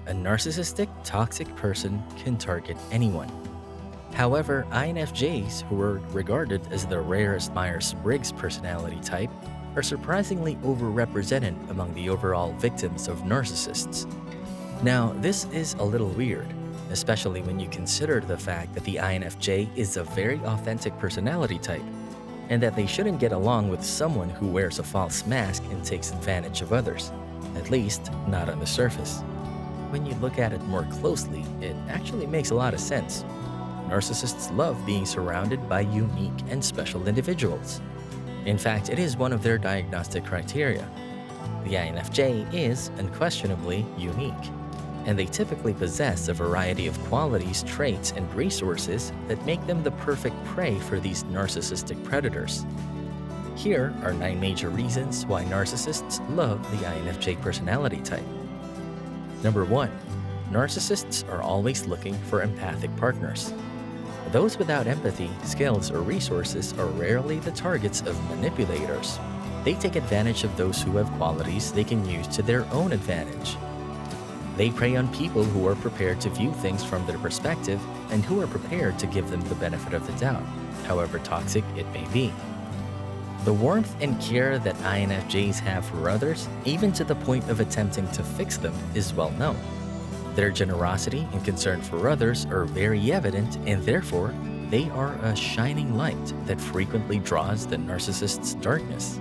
A narcissistic, toxic person can target anyone. However, INFJs, who are regarded as the rarest Myers-Briggs personality type, are surprisingly overrepresented among the overall victims of narcissists. Now, this is a little weird, especially when you consider the fact that the INFJ is a very authentic personality type, and that they shouldn't get along with someone who wears a false mask and takes advantage of others, at least not on the surface. When you look at it more closely, it actually makes a lot of sense. Narcissists love being surrounded by unique and special individuals. In fact, it is one of their diagnostic criteria. The INFJ is unquestionably unique, and they typically possess a variety of qualities, traits, and resources that make them the perfect prey for these narcissistic predators. Here are 9 major reasons why narcissists love the INFJ personality type. Number 1. Narcissists are always looking for empathic partners. Those without empathy, skills, or resources are rarely the targets of manipulators. They take advantage of those who have qualities they can use to their own advantage. They prey on people who are prepared to view things from their perspective and who are prepared to give them the benefit of the doubt, however toxic it may be. The warmth and care that INFJs have for others, even to the point of attempting to fix them, is well known. Their generosity and concern for others are very evident, and therefore, they are a shining light that frequently draws the narcissist's darkness.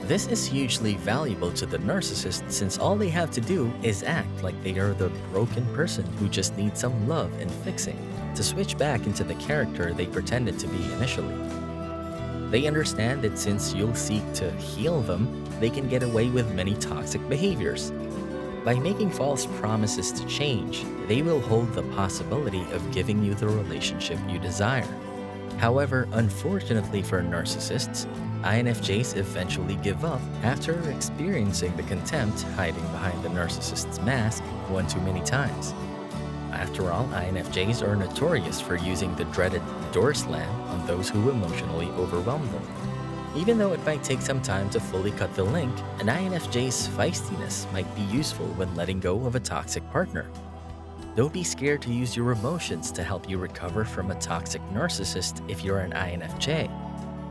This is hugely valuable to the narcissist since all they have to do is act like they are the broken person who just needs some love and fixing to switch back into the character they pretended to be initially. They understand that since you'll seek to heal them, they can get away with many toxic behaviors. By making false promises to change, they will hold the possibility of giving you the relationship you desire. However, unfortunately for narcissists, INFJs eventually give up after experiencing the contempt hiding behind the narcissist's mask one too many times. After all, INFJs are notorious for using the dreaded door slam on those who emotionally overwhelm them. Even though it might take some time to fully cut the link, an INFJ's feistiness might be useful when letting go of a toxic partner. Don't be scared to use your emotions to help you recover from a toxic narcissist if you're an INFJ.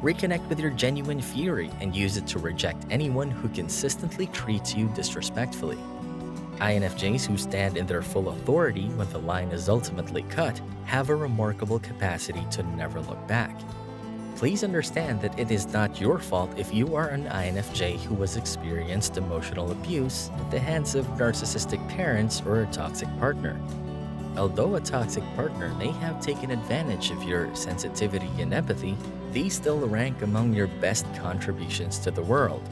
Reconnect with your genuine fury and use it to reject anyone who consistently treats you disrespectfully. INFJs who stand in their full authority when the line is ultimately cut have a remarkable capacity to never look back. Please understand that it is not your fault if you are an INFJ who has experienced emotional abuse at the hands of narcissistic parents or a toxic partner. Although a toxic partner may have taken advantage of your sensitivity and empathy, these still rank among your best contributions to the world.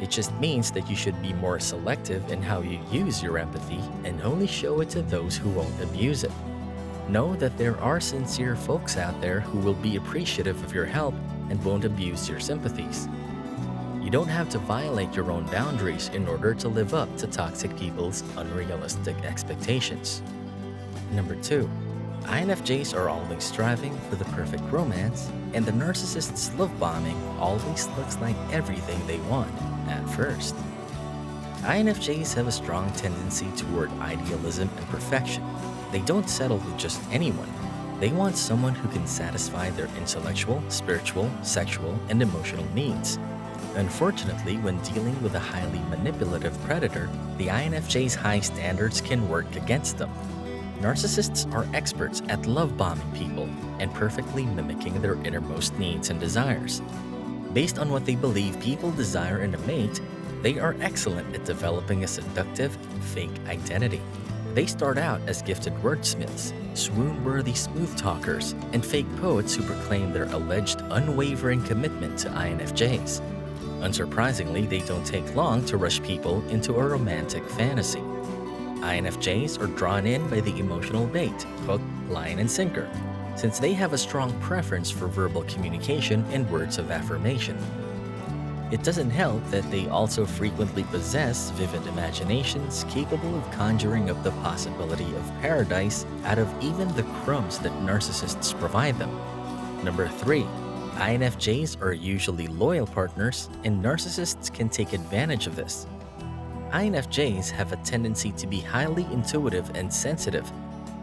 It just means that you should be more selective in how you use your empathy and only show it to those who won't abuse it. Know that there are sincere folks out there who will be appreciative of your help and won't abuse your sympathies. You don't have to violate your own boundaries in order to live up to toxic people's unrealistic expectations. Number 2. INFJs are always striving for the perfect romance, and the narcissist's love bombing always looks like everything they want at first. INFJs have a strong tendency toward idealism and perfection. They don't settle with just anyone. They want someone who can satisfy their intellectual, spiritual, sexual, and emotional needs. Unfortunately, when dealing with a highly manipulative predator, the INFJ's high standards can work against them. Narcissists are experts at love bombing people and perfectly mimicking their innermost needs and desires. Based on what they believe people desire in a mate, they are excellent at developing a seductive, fake identity. They start out as gifted wordsmiths, swoon-worthy smooth talkers, and fake poets who proclaim their alleged unwavering commitment to INFJs. Unsurprisingly, they don't take long to rush people into a romantic fantasy. INFJs are drawn in by the emotional bait, hook, line, and sinker, since they have a strong preference for verbal communication and words of affirmation. It doesn't help that they also frequently possess vivid imaginations capable of conjuring up the possibility of paradise out of even the crumbs that narcissists provide them. Number 3. INFJs are usually loyal partners, and narcissists can take advantage of this. INFJs have a tendency to be highly intuitive and sensitive.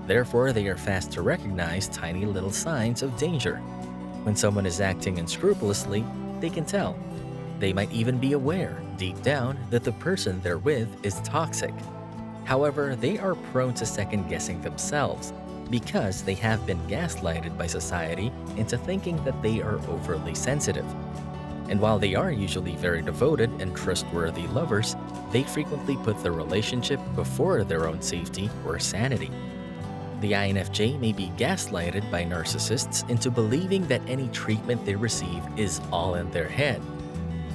Therefore, they are fast to recognize tiny little signs of danger. When someone is acting unscrupulously, they can tell. They might even be aware, deep down, that the person they're with is toxic. However, they are prone to second-guessing themselves because they have been gaslighted by society into thinking that they are overly sensitive. And while they are usually very devoted and trustworthy lovers, they frequently put the relationship before their own safety or sanity. The INFJ may be gaslighted by narcissists into believing that any treatment they receive is all in their head,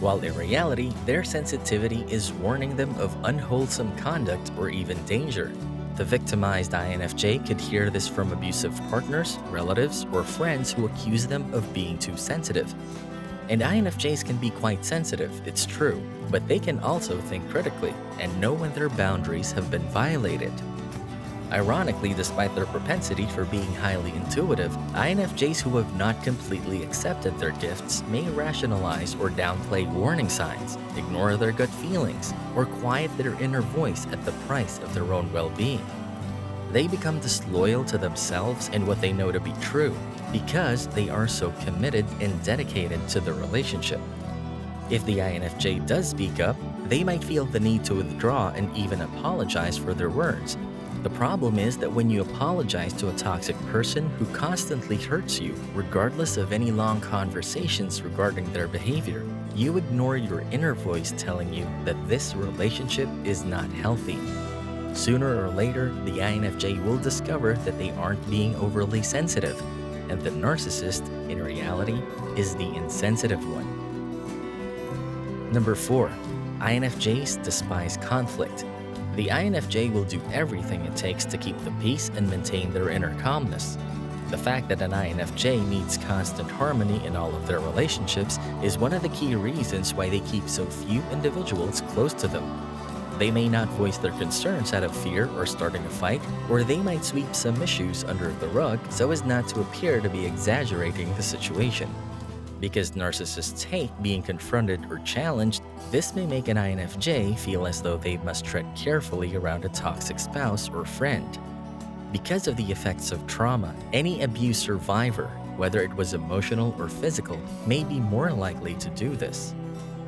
while in reality, their sensitivity is warning them of unwholesome conduct or even danger. The victimized INFJ could hear this from abusive partners, relatives, or friends who accuse them of being too sensitive. And INFJs can be quite sensitive, it's true, but they can also think critically and know when their boundaries have been violated. Ironically, despite their propensity for being highly intuitive, INFJs who have not completely accepted their gifts may rationalize or downplay warning signs, ignore their gut feelings, or quiet their inner voice at the price of their own well-being. They become disloyal to themselves and what they know to be true because they are so committed and dedicated to the relationship. If the INFJ does speak up, they might feel the need to withdraw and even apologize for their words. The problem is that when you apologize to a toxic person who constantly hurts you, regardless of any long conversations regarding their behavior, you ignore your inner voice telling you that this relationship is not healthy. Sooner or later, the INFJ will discover that they aren't being overly sensitive, and the narcissist, in reality, is the insensitive one. Number 4. INFJs despise conflict. The INFJ will do everything it takes to keep the peace and maintain their inner calmness. The fact that an INFJ needs constant harmony in all of their relationships is one of the key reasons why they keep so few individuals close to them. They may not voice their concerns out of fear or starting a fight, or they might sweep some issues under the rug so as not to appear to be exaggerating the situation. Because narcissists hate being confronted or challenged, this may make an INFJ feel as though they must tread carefully around a toxic spouse or friend. Because of the effects of trauma, any abuse survivor, whether it was emotional or physical, may be more likely to do this.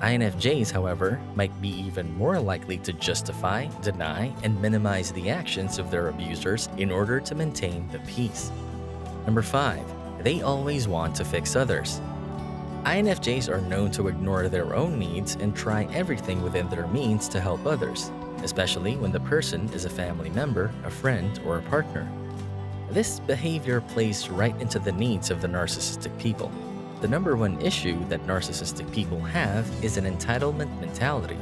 INFJs, however, might be even more likely to justify, deny, and minimize the actions of their abusers in order to maintain the peace. Number 5. They always want to fix others. INFJs are known to ignore their own needs and try everything within their means to help others, especially when the person is a family member, a friend, or a partner. This behavior plays right into the needs of the narcissistic people. The number one issue that narcissistic people have is an entitlement mentality.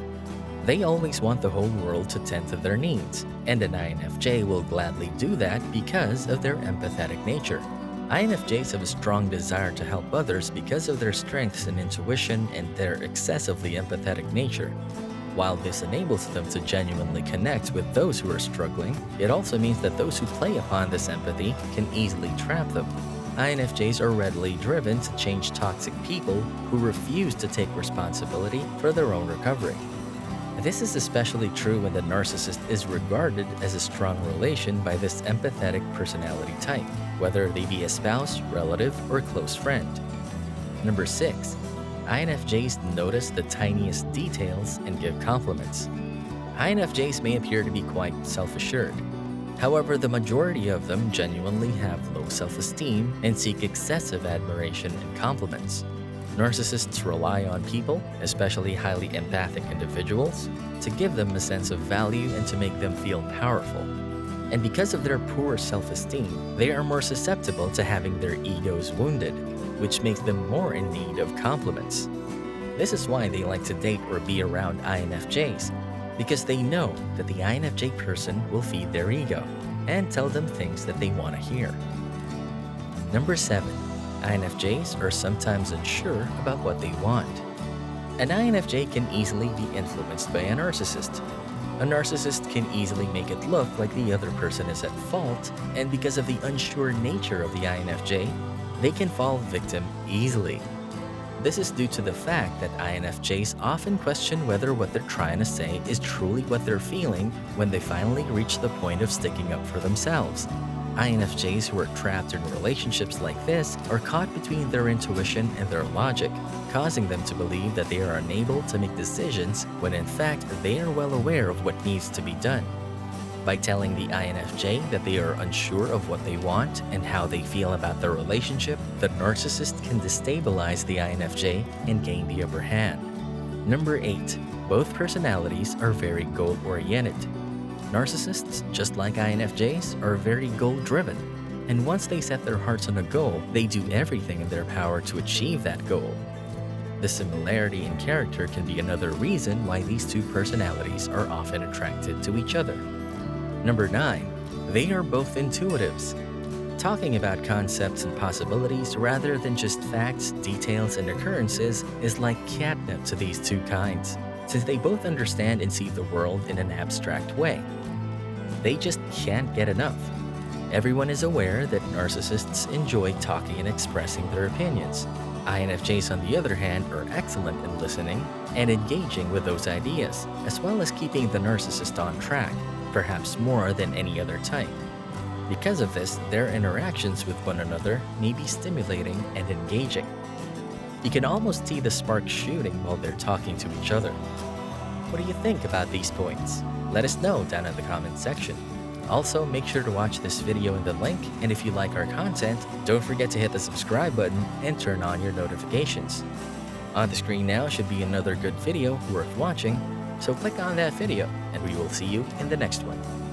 They always want the whole world to tend to their needs, and an INFJ will gladly do that because of their empathetic nature. INFJs have a strong desire to help others because of their strengths in intuition and their excessively empathetic nature. While this enables them to genuinely connect with those who are struggling, it also means that those who play upon this empathy can easily trap them. INFJs are readily driven to change toxic people who refuse to take responsibility for their own recovery. This is especially true when the narcissist is regarded as a strong relation by this empathetic personality type, whether they be a spouse, relative, or close friend. Number 6. INFJs notice the tiniest details and give compliments. INFJs may appear to be quite self-assured. However, the majority of them genuinely have low self-esteem and seek excessive admiration and compliments. Narcissists rely on people, especially highly empathic individuals, to give them a sense of value and to make them feel powerful. And because of their poor self-esteem, they are more susceptible to having their egos wounded, which makes them more in need of compliments. This is why they like to date or be around INFJs, because they know that the INFJ person will feed their ego and tell them things that they want to hear. Number 7. INFJs are sometimes unsure about what they want. An INFJ can easily be influenced by a narcissist. A narcissist can easily make it look like the other person is at fault, and because of the unsure nature of the INFJ, they can fall victim easily. This is due to the fact that INFJs often question whether what they're trying to say is truly what they're feeling when they finally reach the point of sticking up for themselves. INFJs who are trapped in relationships like this are caught between their intuition and their logic, causing them to believe that they are unable to make decisions when in fact they are well aware of what needs to be done. By telling the INFJ that they are unsure of what they want and how they feel about their relationship, the narcissist can destabilize the INFJ and gain the upper hand. Number 8. Both personalities are very goal-oriented. Narcissists, just like INFJs, are very goal-driven, and once they set their hearts on a goal, they do everything in their power to achieve that goal. The similarity in character can be another reason why these two personalities are often attracted to each other. Number 9. They are both intuitives. Talking about concepts and possibilities rather than just facts, details, and occurrences is like catnip to these two kinds, since they both understand and see the world in an abstract way. They just can't get enough. Everyone is aware that narcissists enjoy talking and expressing their opinions. INFJs, on the other hand, are excellent in listening and engaging with those ideas, as well as keeping the narcissist on track, perhaps more than any other type. Because of this, their interactions with one another may be stimulating and engaging. You can almost see the sparks shooting while they're talking to each other. What do you think about these points? Let us know down in the comment section. Also, make sure to watch this video in the link, and if you like our content, don't forget to hit the subscribe button and turn on your notifications. On the screen now should be another good video worth watching, so click on that video, and we will see you in the next one.